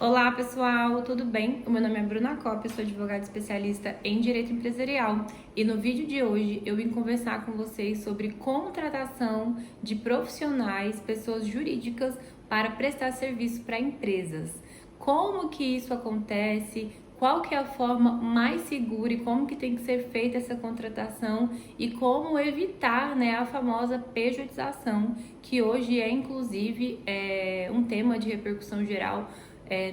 Olá pessoal, tudo bem? O meu nome é Bruna Copp, eu sou advogada especialista em Direito Empresarial e no vídeo de hoje eu vim conversar com vocês sobre contratação de profissionais, pessoas jurídicas para prestar serviço para empresas. Como que isso acontece? Qual que é a forma mais segura e como que tem que ser feita essa contratação e como evitar, a famosa pejotização, que hoje é inclusive um tema de repercussão geral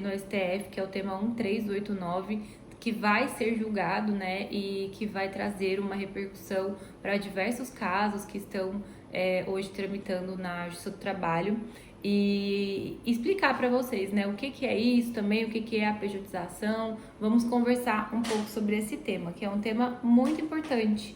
no STF, que é o tema 1389, que vai ser julgado, e que vai trazer uma repercussão para diversos casos que estão hoje tramitando na Justiça do Trabalho. E explicar para vocês, o que é isso também, o que é a pejotização. Vamos conversar um pouco sobre esse tema, que é um tema muito importante,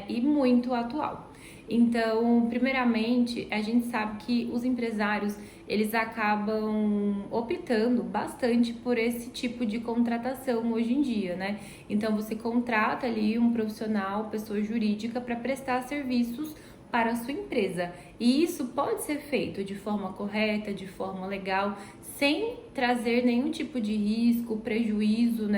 e muito atual. Então, primeiramente, a gente sabe que os empresários, eles acabam optando bastante por esse tipo de contratação hoje em dia, Então, você contrata ali um profissional, pessoa jurídica, para prestar serviços para a sua empresa. E isso pode ser feito de forma correta, de forma legal, sem trazer nenhum tipo de risco, prejuízo,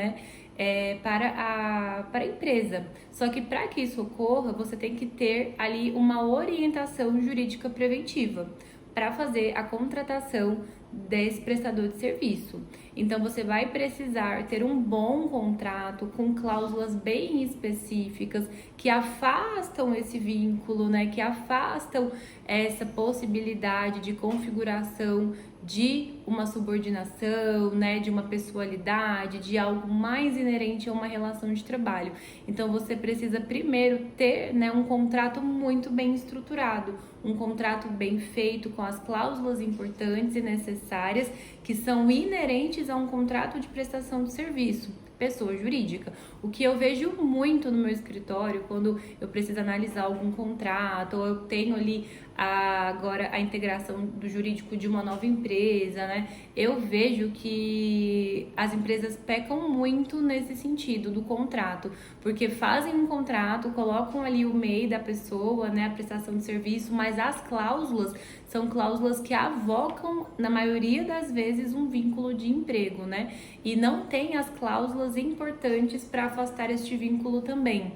para a empresa. Só que para que isso ocorra, você tem que ter ali uma orientação jurídica preventiva para fazer a contratação desse prestador de serviço. Então, você vai precisar ter um bom contrato com cláusulas bem específicas que afastam esse vínculo, que afastam essa possibilidade de configuração de uma subordinação, de uma pessoalidade, de algo mais inerente a uma relação de trabalho. Então, você precisa primeiro ter, um contrato muito bem estruturado, um contrato bem feito com as cláusulas importantes e necessárias que são inerentes a um contrato de prestação de serviço, pessoa jurídica. O que eu vejo muito no meu escritório, quando eu preciso analisar algum contrato, ou eu tenho ali agora a integração do jurídico de uma nova empresa, eu vejo que as empresas pecam muito nesse sentido do contrato, porque fazem um contrato, colocam ali o MEI da pessoa, a prestação de serviço, mas as cláusulas são cláusulas que avocam, na maioria das vezes, um vínculo de emprego, e não tem as cláusulas importantes para afastar este vínculo também.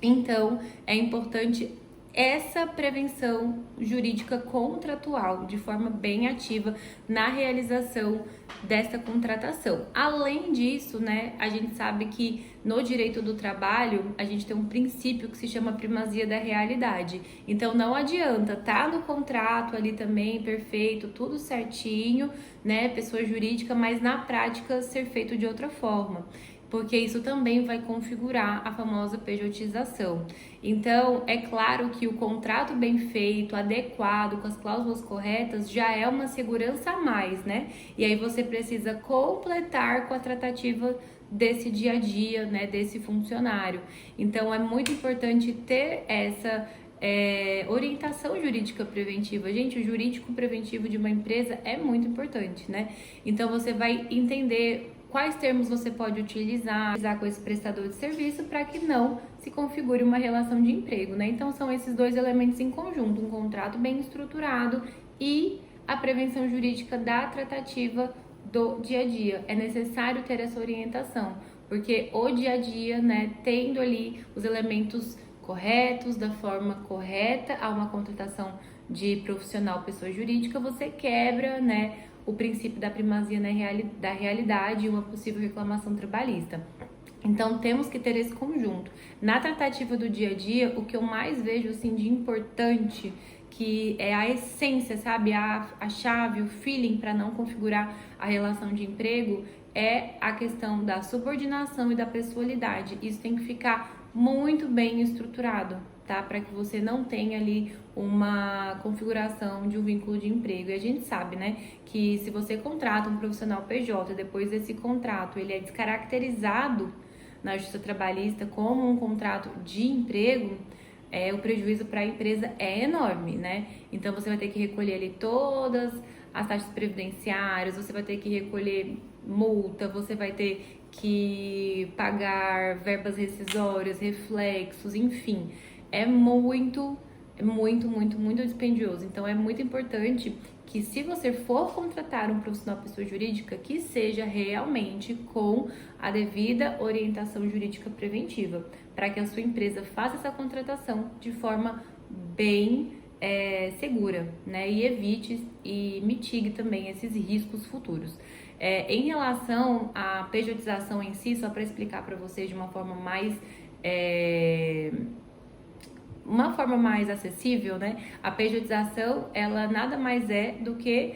Então, é importante essa prevenção jurídica contratual de forma bem ativa na realização dessa contratação. Além disso, a gente sabe que no direito do trabalho a gente tem um princípio que se chama primazia da realidade. Então não adianta no contrato ali também perfeito, tudo certinho, pessoa jurídica, mas na prática ser feito de outra forma, porque isso também vai configurar a famosa pejotização. Então, é claro que o contrato bem feito, adequado, com as cláusulas corretas, já é uma segurança a mais, E aí você precisa completar com a tratativa desse dia a dia, desse funcionário. Então, é muito importante ter essa orientação jurídica preventiva. Gente, o jurídico preventivo de uma empresa é muito importante, Então, você vai entender quais termos você pode utilizar com esse prestador de serviço para que não se configure uma relação de emprego, Então, são esses dois elementos em conjunto, um contrato bem estruturado e a prevenção jurídica da tratativa do dia a dia. É necessário ter essa orientação, porque o dia a dia, tendo ali os elementos corretos, da forma correta, a uma contratação de profissional, pessoa jurídica, você quebra, o princípio da primazia da realidade e uma possível reclamação trabalhista. Então, temos que ter esse conjunto. Na tratativa do dia a dia, o que eu mais vejo, assim, de importante, que é a essência, sabe? A chave, o feeling para não configurar a relação de emprego, é a questão da subordinação e da pessoalidade. Isso tem que ficar muito bem estruturado, tá? Para que você não tenha ali uma configuração de um vínculo de emprego. E a gente sabe, que se você contrata um profissional PJ, depois desse contrato ele é descaracterizado na Justiça Trabalhista como um contrato de emprego, o prejuízo para a empresa é enorme, Então você vai ter que recolher ali todas as taxas previdenciárias, você vai ter que recolher multa, você vai ter que pagar verbas rescisórias, reflexos, enfim, é muito dispendioso. Então é muito importante que se você for contratar um profissional pessoa jurídica, que seja realmente com a devida orientação jurídica preventiva, para que a sua empresa faça essa contratação de forma bem segura, né? E evite e mitigue também esses riscos futuros. Em relação à pejotização em si, só para explicar para vocês de uma forma mais acessível, né? A pejotização, ela nada mais é do que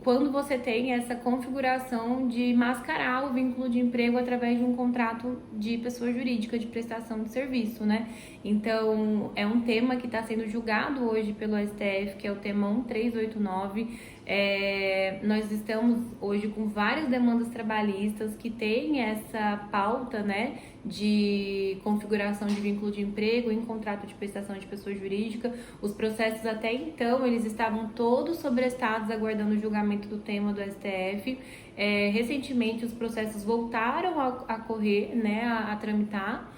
quando você tem essa configuração de mascarar o vínculo de emprego através de um contrato de pessoa jurídica de prestação de serviço, né? Então, é um tema que está sendo julgado hoje pelo STF, que é o tema 1389. Nós estamos hoje com várias demandas trabalhistas que têm essa pauta, né, de configuração de vínculo de emprego em contrato de prestação de pessoa jurídica. Os processos até então, eles estavam todos sobrestados aguardando o julgamento do tema do STF. Recentemente, os processos voltaram a correr, né, a tramitar,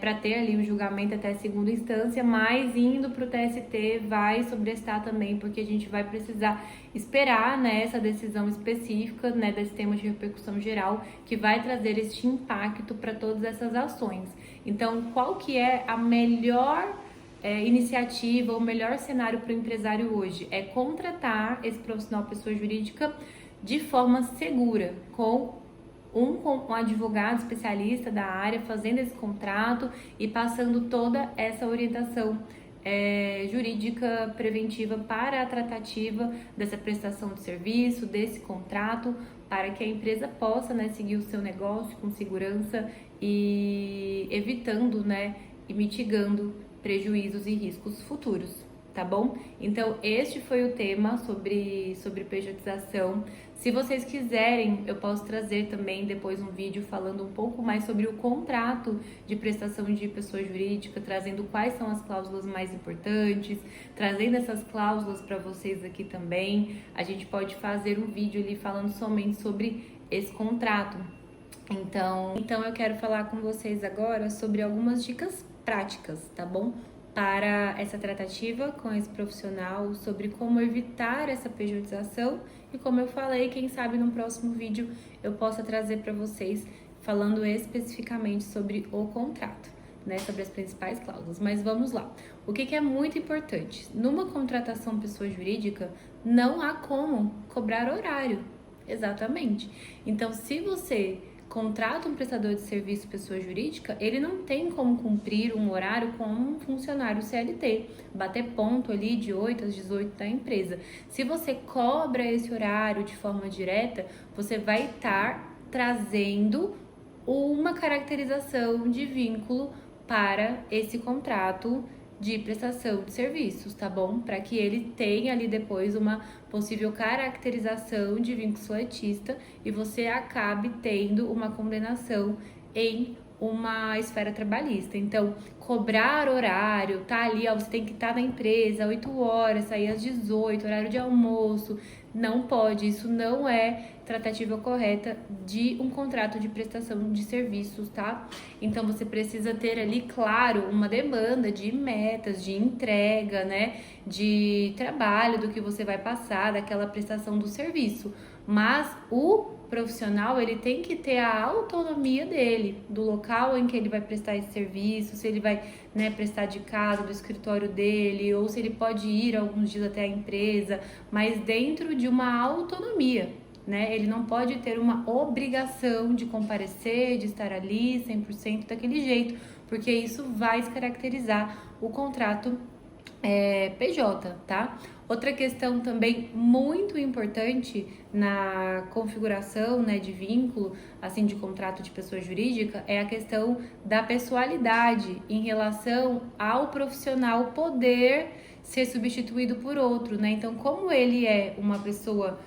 para ter ali o julgamento até segunda instância, mas indo para o TST vai sobrestar também, porque a gente vai precisar esperar, né, essa decisão específica, né, desse tema de repercussão geral, que vai trazer este impacto para todas essas ações. Então, qual que é a melhor iniciativa, o melhor cenário para o empresário hoje? É contratar esse profissional pessoa jurídica de forma segura, com um advogado especialista da área fazendo esse contrato e passando toda essa orientação jurídica preventiva para a tratativa dessa prestação de serviço, desse contrato, para que a empresa possa, né, seguir o seu negócio com segurança e evitando, né, e mitigando prejuízos e riscos futuros. Tá bom? Então, este foi o tema sobre pejotização. Se vocês quiserem, eu posso trazer também depois um vídeo falando um pouco mais sobre o contrato de prestação de pessoa jurídica, trazendo quais são as cláusulas mais importantes, trazendo essas cláusulas para vocês aqui também. A gente pode fazer um vídeo ali falando somente sobre esse contrato. Então eu quero falar com vocês agora sobre algumas dicas práticas, tá bom? Para essa tratativa com esse profissional, sobre como evitar essa pejotização e, como eu falei, quem sabe no próximo vídeo eu possa trazer para vocês falando especificamente sobre o contrato, né, sobre as principais cláusulas. Mas vamos lá. O que é muito importante? Numa contratação pessoa jurídica, não há como cobrar horário. Exatamente. Então, se você contrata um prestador de serviço pessoa jurídica, ele não tem como cumprir um horário como um funcionário CLT, bater ponto ali de 8 às 18 da empresa. Se você cobra esse horário de forma direta, você vai estar trazendo uma caracterização de vínculo para esse contrato de prestação de serviços, tá bom? Para que ele tenha ali depois uma possível caracterização de vínculo seletista e você acabe tendo uma condenação em uma esfera trabalhista. Então, cobrar horário, tá ali, ó, você tem que estar na empresa 8 horas, sair às 18, horário de almoço, não pode, isso não é tratativa correta de um contrato de prestação de serviços, tá? Então, você precisa ter ali, claro, uma demanda de metas, de entrega, né, de trabalho do que você vai passar, daquela prestação do serviço. Mas o profissional, ele tem que ter a autonomia dele, do local em que ele vai prestar esse serviço, se ele vai, né, prestar de casa, do escritório dele, ou se ele pode ir alguns dias até a empresa, mas dentro de uma autonomia, né? Ele não pode ter uma obrigação de comparecer, de estar ali 100% daquele jeito, porque isso vai descaracterizar o contrato PJ, tá? Outra questão também muito importante na configuração, né, de vínculo, assim, de contrato de pessoa jurídica, é a questão da pessoalidade em relação ao profissional poder ser substituído por outro, né? Então, como ele é uma pessoa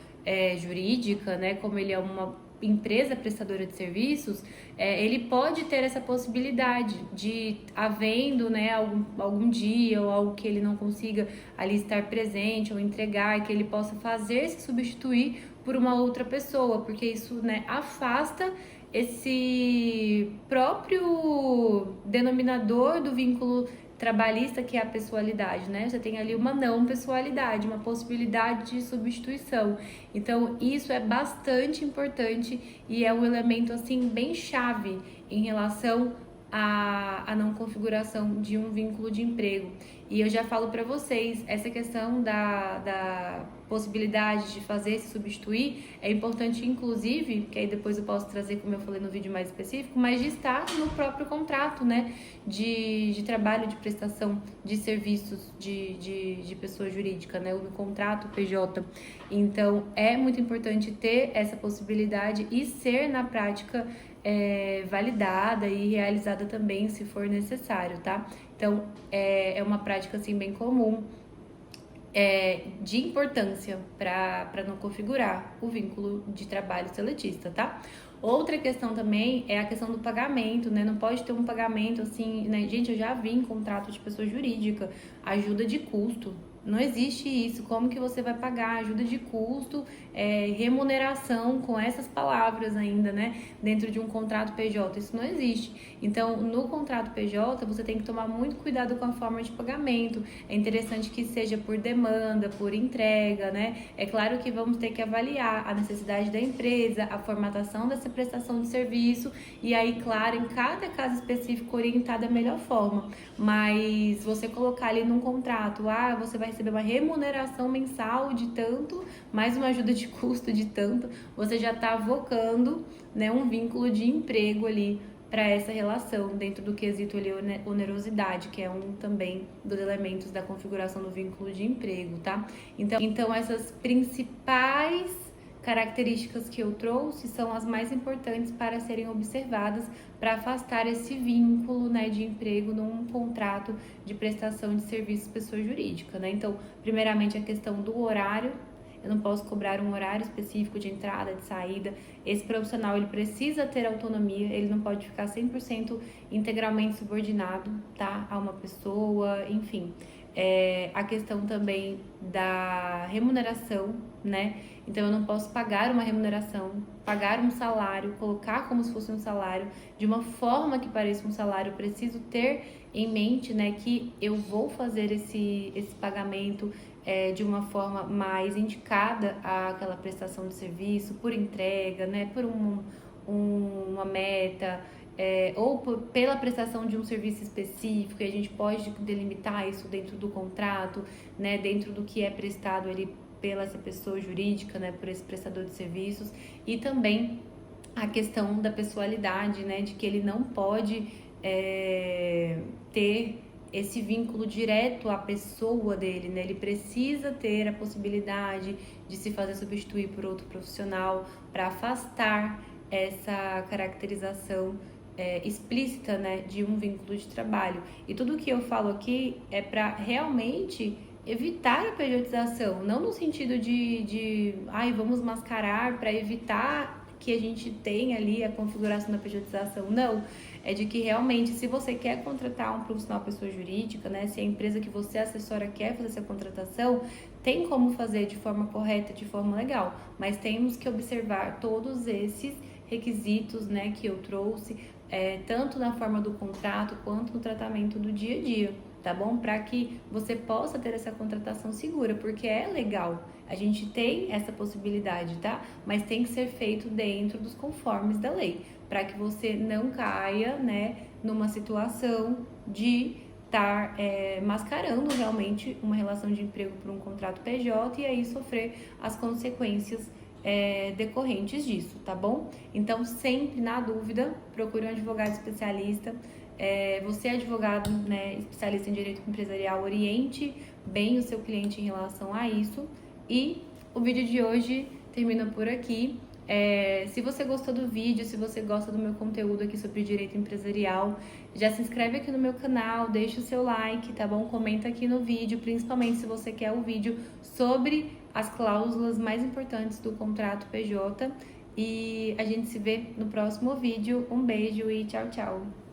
jurídica, né, como ele é uma empresa prestadora de serviços, ele pode ter essa possibilidade de, havendo, né, algum dia ou algo que ele não consiga ali estar presente ou entregar, que ele possa fazer se substituir por uma outra pessoa, porque isso, né, afasta esse próprio denominador do vínculo trabalhista, que é a pessoalidade, né? Você tem ali uma não pessoalidade, uma possibilidade de substituição. Então, isso é bastante importante e é um elemento, assim, bem chave em relação à não configuração de um vínculo de emprego. E eu já falo para vocês, essa questão da possibilidade de fazer se substituir é importante, inclusive, que aí depois eu posso trazer, como eu falei no vídeo mais específico, mas de estar no próprio contrato, né, de trabalho, de prestação de serviços de pessoa jurídica, né, no contrato PJ. Então, é muito importante ter essa possibilidade e ser, na prática, validada e realizada também, se for necessário, tá? Então, é uma prática, assim, bem comum, de importância para não configurar o vínculo de trabalho seletista, tá? Outra questão também é a questão do pagamento, né? Não pode ter um pagamento assim, né? Gente, eu já vi em contrato de pessoa jurídica, ajuda de custo. Não existe isso. Como que você vai pagar ajuda de custo, remuneração com essas palavras ainda, né? Dentro de um contrato PJ, isso não existe. Então, no contrato PJ, você tem que tomar muito cuidado com a forma de pagamento. É interessante que seja por demanda, por entrega, né? É claro que vamos ter que avaliar a necessidade da empresa, a formatação dessa prestação de serviço e aí, claro, em cada caso específico, orientar da melhor forma. Mas você colocar ali num contrato, você vai receber uma remuneração mensal de tanto, mais uma ajuda de custo de tanto, você já está avocando, né, um vínculo de emprego ali para essa relação, dentro do quesito ali, onerosidade, que é um também dos elementos da configuração do vínculo de emprego, tá? Então essas principais características que eu trouxe são as mais importantes para serem observadas para afastar esse vínculo, né, de emprego num contrato de prestação de serviços pessoa jurídica, né? Então, primeiramente a questão do horário. Eu não posso cobrar um horário específico de entrada, de saída. Esse profissional, ele precisa ter autonomia, ele não pode ficar 100% integralmente subordinado, tá, a uma pessoa, enfim. A questão também da remuneração, né? Então, eu não posso pagar uma remuneração, pagar um salário, colocar como se fosse um salário, de uma forma que pareça um salário. Eu preciso ter em mente, né, que eu vou fazer esse pagamento de uma forma mais indicada àquela prestação de serviço, por entrega, né, por uma meta, ou pela prestação de um serviço específico, e a gente pode delimitar isso dentro do contrato, né, dentro do que é prestado ali pela essa pessoa jurídica, né, por esse prestador de serviços, e também a questão da pessoalidade, né, de que ele não pode ter esse vínculo direto à pessoa dele, né? Ele precisa ter a possibilidade de se fazer substituir por outro profissional para afastar essa caracterização explícita, né, de um vínculo de trabalho. E tudo que eu falo aqui é para realmente evitar a pejotização, não no sentido de vamos mascarar para evitar que a gente tenha ali a configuração da pejotização, não. É de que realmente, se você quer contratar um profissional pessoa jurídica, né, se a empresa que você assessora quer fazer essa contratação, tem como fazer de forma correta, de forma legal, mas temos que observar todos esses requisitos, né, que eu trouxe, tanto na forma do contrato quanto no tratamento do dia a dia, tá bom? Para que você possa ter essa contratação segura, porque é legal, a gente tem essa possibilidade, tá? Mas tem que ser feito dentro dos conformes da lei, para que você não caia, né, numa situação de estar mascarando realmente uma relação de emprego por um contrato PJ e aí sofrer as consequências decorrentes disso, tá bom? Então, sempre na dúvida, procure um advogado especialista. Você é advogado, né, especialista em direito empresarial, oriente bem o seu cliente em relação a isso. E o vídeo de hoje termina por aqui. Se você gostou do vídeo, se você gosta do meu conteúdo aqui sobre direito empresarial, já se inscreve aqui no meu canal, deixa o seu like, tá bom? Comenta aqui no vídeo, principalmente se você quer o vídeo sobre as cláusulas mais importantes do contrato PJ. E a gente se vê no próximo vídeo. Um beijo e tchau, tchau!